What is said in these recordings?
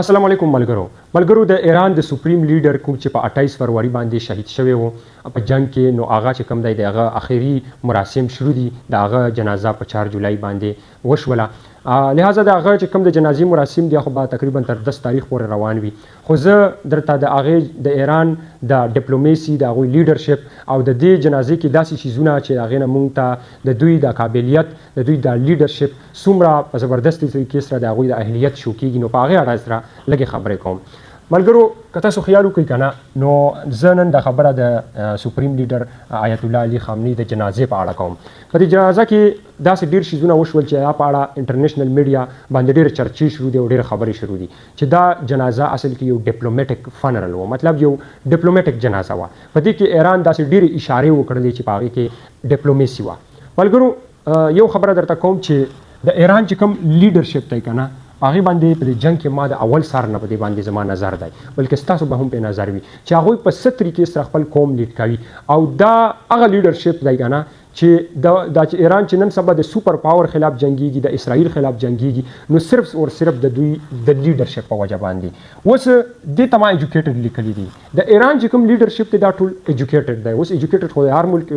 السلام علیکم ملګرو د ایران د سپریم لیډر کوم چې په 28 فروری باندې شهید شوی وو په جنگ کې نو هغه چې کوم دی دغه اخیری مراسم شروع دي د هغه جنازه په 4 جولای باندې وشوله لہذا د هغه چې کوم د جنازې مراسم دي خو به تقریبا تر 10 تاریخ پورې روان وي خو زه درته د هغې د ایران د ډیپلومیسي د هغوی لیډرشپ او د دې جنازې کې داسې چیزونه چې هغې نه موږ ته د دوی د قابلیت د دوی د لیډرشپ څومره په زبردستي طریقې سره د هغوی د اهلیت شو کېږي نو په هغې اړه سره لږې خبرې کوم ملګرو که تاسو خیال وکړئ که نه نو زه نن دا خبره د سپریم لیډر آیت الله علي خامنې د جنازې په اړه کوم په دې جنازه کې داسې ډېر شیزونه وشول چې هغه په اړه انټرنیشنل میډیا باندې ډېرې چرچې شروع دي او ډېرې خبرې شروع دي چې دا جنازه اصل کې یو ډیپلومیټک فنرل و مطلب یو ډیپلومیټک جنازه وه په دې کې ایران داسې ډېرې اشارې وکړلې چې په هغې کې ډیپلومیسي وه ملګرو یو خبره درته کوم چې د ایران چې کوم لیډرشپ دی که نه هغې باندې په دې جنګ کې ما د اول سار نه په دې باندې زما نظر دی بلکې ستاسو به هم پې نظر وي چې هغوی په څه طریقې سره خپل قوم لیډ کوي او دا هغه لیډرشپ دی که نه چې دا چې ایران چې نن سبا د سوپر پاور خلاف جنګیږي د اسرائیل خلاف جنګیږي نو صرف اور صرف د دوی د لیډرشپ په وجه باندې اوس دې ته ما ایجوکیټډ لیکلي دي د ایران چې کوم لیډرشپ دی دا ټول ایجوکیټډ دی اوس ایجوکیټډ خو د هر ملک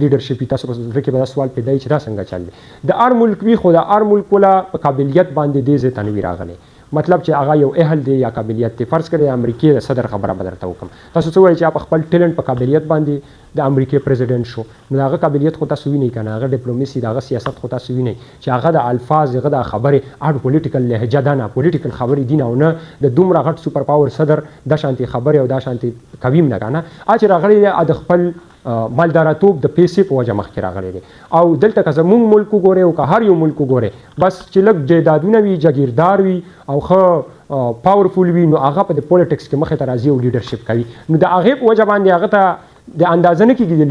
لیډرشپ تاسو په زړه کې به دا سوال پیدا چې دا څنګه چل دی د هر ملک وي خو د هر ملک ولا په قابلیت باندې دې ځای ته نه وي راغلی مطلب چې هغه یو اهل دی یا قابلیت دی فرض کړئ د امریکې د صدر خبره به درته وکړم تاسو څه وایئ چې په خپل ټیلنټ په قابلیت باندې د امریکې پریزیډنټ شو نو د هغه قابلیت خو تاسو وینئ که نه هغه ډیپلومیسي د هغه سیاست خو تاسو وینئ چې هغه د الفاظ هغه د خبرې اړ پولیټیکل لهجه ده نه پولیټیکل خبرې دي نه او نه د دومره غټ سوپر پاور صدر دا شانتې خبرې او دا شانتې کوي نه که نه چې راغلی دی د خپل مالدارتوب د پیسې په وجه مخکې راغلی دی او دلته که زموږ ملک وګورئ او که هر یو ملک وګورئ بس چې لږ جایدادونه وي جګیردار وي او ښه پاورفول وي نو هغه په د پولیټکس کې مخې ته راځي او لیډرشپ کوي نو د هغې په وجه باندې هغه ته د اندازه نه کېږي د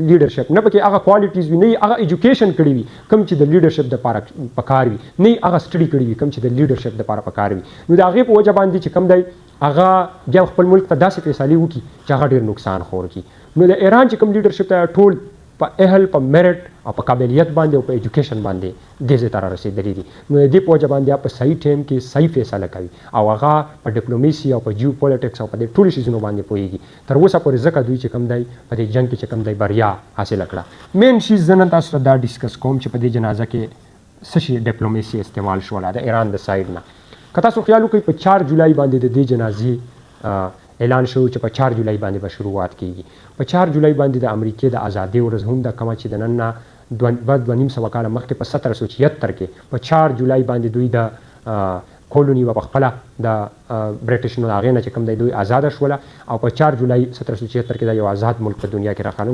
لیډرشپ نه پکې هغه کوالټیز وي نه یې هغه ایجوکیشن کړی وي کوم چې د لیډرشپ دپاره پکار وي نه یې هغه سټډي کړي وي کوم چې د لیډرشپ دپاره پکار وي نو د هغې په وجه باندې چې کوم دی هغه بیا خپل ملک ته داسې فیصلې وکړي چې هغه ډېر نقصان خور کړي نو د ایران چې کوم لیډرشپ ته ټول په اهل په میرټ او په قابلیت باندې او په ایجوکیشن باندې دې ځای ته رارسېدلي دي نو د دې په وجه باندې په صحیح ټایم کې صحیح فیصله کوي او هغه په ډیپلومیسي او په جیو پولیټکس او په دې ټولو شیزونو باندې پوهېږي تر اوسه پورې ځکه دوی چې کوم دی په دې جنګ کې چې کوم دی بریا حاصله کړه مین شیز زه نن تاسو ته دا ډسکس کوم چې په دې جنازه کې څه شي ډیپلومیسي استعمال شوله د ایران د سایډ نه که تاسو خیال وکړئ په 4 جولای باندې د دې جنازې اعلان شو چې په 4 جولای باندې به شروعات کیږي په 4 جولای باندې د امریکې د ازادۍ ورځ هم د کومه چې د نن نه 2.5 کاله مخکې په 1776 کې په 4 جولای باندې دوی د کولونی و په خپله د برټش نو هغې نه چې کوم دی دوی آزاده شوله او په 4 جولای 1776 کې دا یو آزاد ملک په دنیا کې راغلی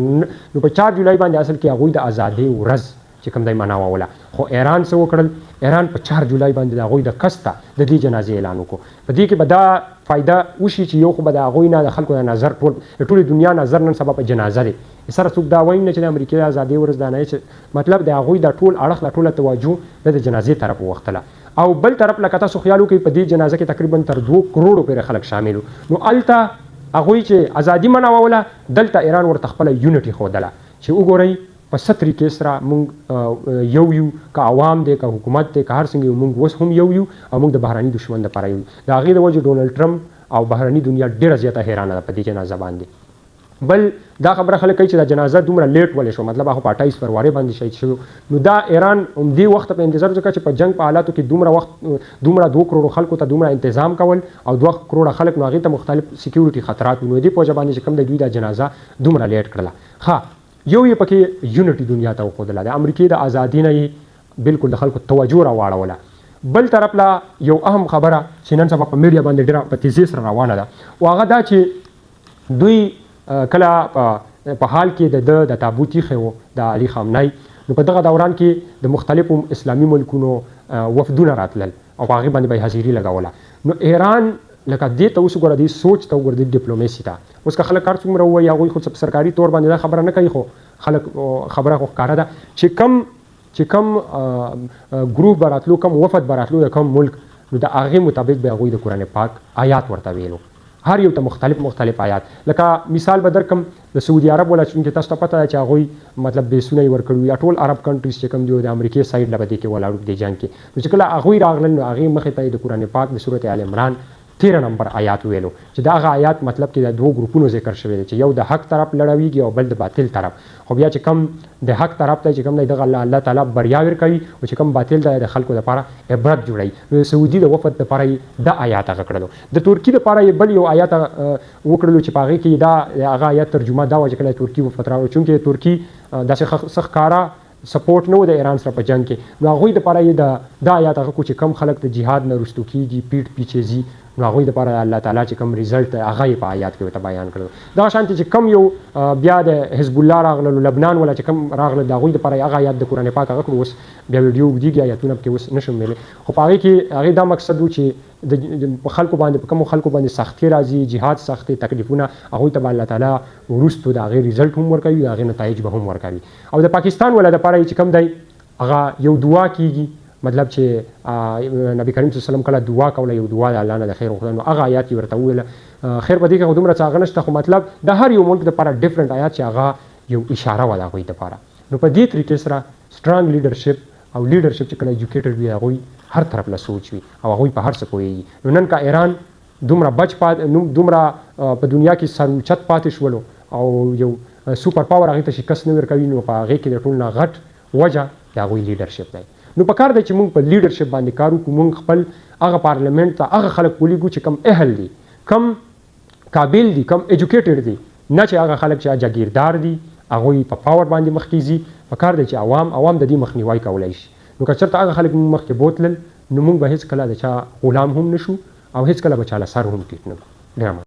نو په 4 جولای باندې اصل کې هغوی د ازادۍ ورځ چې کوم دی مناوله خو ایران څه وکړل ایران په 4 جولای باندې د هغوی د کسته د دې جنازې اعلان وکړو په دې کې به دا فایده وشي چې یو خو به د هغوی نه د خلکو د نظر ټولې دنیا نظر نن سبا په جنازه دی سره څوک دا وایي نه چې د امریکې د ازادۍ ورځ دا نه چې مطلب د هغوی د ټول اړخ له ټوله توجه د جنازې طرف ووختله او بل طرف لکه تاسو خیال وکړئ په دې جنازه کې تقریبا تر 2 کروړو پورې خلک شامل نو هلته هغوی چې ازادي مناوله دلته ایران ورته خپله یونټي ښودله چې وګورئ په څه طریقې سره موږ یو که عوام دی که حکومت دی که هر څنګه یو موږ اوس هم یو او موږ د بهراني دشمن دپاره یو د هغې د وجې ډونالډ ټرمپ او بهراني دنیا ډېره زیاته حیرانه ده په دې جنازه باندې بل دا خبره خلک کوي چې دا جنازه دومره لیټ ولې شو مطلب هغه په 28 فروری باندې شهید شوی نو دا ایران همدې وخته په انتظار ځکه چې په جنګ په حالاتو کې دومره 2 کروړو خلکو ته دومره انتظام کول او 2 کروړه خلک نو هغې ته مختلف سیکیورټي خطرات نو دې په وجه باندې چې کوم د دوی دا جنازه دومره لیټ کړله ښه یو یې پکې یونټي دنیا ته وښودله د امریکې د ازادۍ نه یې بالکل د خلکو توجه راواړوله بل طرف له یو اهم خبره چې نن سبا په میډیا باندې ډېره په تیزۍ سره روانه ده او هغه دا چې دوی کله په حال کې د تابوت ایښی و د علي خامنی نو په دغه دوران کې د مختلفو اسلامي ملکونو وفدونه راتلل او په هغې باندې به یې حاضري لګوله نو ایران لکه دې ته اوس وګوره دې سوچ ته وګوره دې ډیپلومیسي ته اوس که خلک هر څومره ووایي هغوی خو سرکاري طور باندې دا خبره نه کوي خو خلک خبره خو ښکاره ده چې کم ګروپ به راتلو کم وفد به راتلو د کم ملک نو د هغې مطابق به هغوی د قرآن پاک آیات ورته ویلو هر یو ته مختلف آیات. لکه مثال به درکم د سعودي عرب ولا چې تاسو ته پته ده چې هغوی مطلب بیسونه یې ورکړي یا ټول عرب کنټریز چې کوم دي د امریکې سایډ له به دې کې ولاړو دې جنګ کې. نو چې کله هغوی راغلل نو هغې مخې ته یې د قرآن پاک د سورت آل عمران 13 نمبر آیات ویلو چې دا هغه آیات مطلب کې د دوه ګروپونو ذکر شوی دی چې یو د حق طرف لړویږي او بل د باطل طرف. خو بیا چې کم د حق طرف ته چې کم دی دغه الله تعالی بریا ورکوي او چې کم باطل دی د خلکو لپاره عبرت جوړوي. نو د سعودي د وفد لپاره یې دا آیات هغه کړلو. د ترکي لپاره یې بل یو آیات وکړلو چې په هغې کې دا هغه آیات ترجمه دا وه چې کله ترکي وفد راغلو چونکې ترکي داسې ښه ښکاره سپورټ نه و د ایران سره په جنګ کې. نو هغوی دپاره یې دا آیات هغه کو چې کم خلک د جهاد نه رستو کېږي پیټ پیچې ځي نو هغوی دپاره الله تعالی چې کوم ریزلټ دی هغه یې په آیات کې ورته بیان کړلو. دغه شانتې چې کم یو بیا د حزب الله راغللو لبنان ولا چې کم راغله د هغوی دپاره هغه آیات د قرآن پاک هغه کړو. اوس بیا ویډیو اوږدېږي آیاتونه پکې اوس نشم ویلی خو په هغې کې هغې دا مقصد و چې په خلکو باندې په کومو خلکو باندې سختي راځي جهاد سختي تکلیفونه هغوی ته به الله تعالی وروستو د هغې ریزلټ هم ورکوي د هغې نتایج به هم ورکوي. او د پاکستان ولا دپاره چې کوم دی هغه یو دعا کېږي مطلب چې نبی کریم صلی الله علیه وسلم کله دعا کوله یو دعا د الله نه د خیر غوښتل نو هغه آیات یې ورته وویله. خیر په دې کې خو دومره څه هغه نشته خو مطلب د هر یو ملک دپاره ډفرنټ آیات چې هغه یو اشاره وه د هغوی دپاره. نو په دې طریقې سره سټرانګ لیډرشپ او لیډرشپ چې کله ایجوکیټډ وي هغوی هر طرف له سوچ وي او هغوی په هر څه پوهېږي. نو نن که ایران دومره په دنیا کې سر اوچت پاتې شولو او یو سوپر پاور هغې ته شکست نه ورکوي نو په هغې کې د ټول نه غټ وجه د هغوی لیډرشپ دی. نو په کار دی چې موږ په لیډرشپ باندې کار وکړو موږ خپل هغه پارلمنټ ته هغه خلک ولیږو چې کم اهل دي کم قابل دي کم ایجوکیټډ دي نه چې هغه خلک چې جاګیردار دي هغوی په پاور باندې مخکې ځي. په کار دی چې عوام د دې مخنیوی کولی شي. نو که چېرته هغه خلک موږ مخکې بوتلل نو موږ به هېڅکله د چا غلام هم نشو او هېڅکله به چا له سر هم ټیټ نه کړو.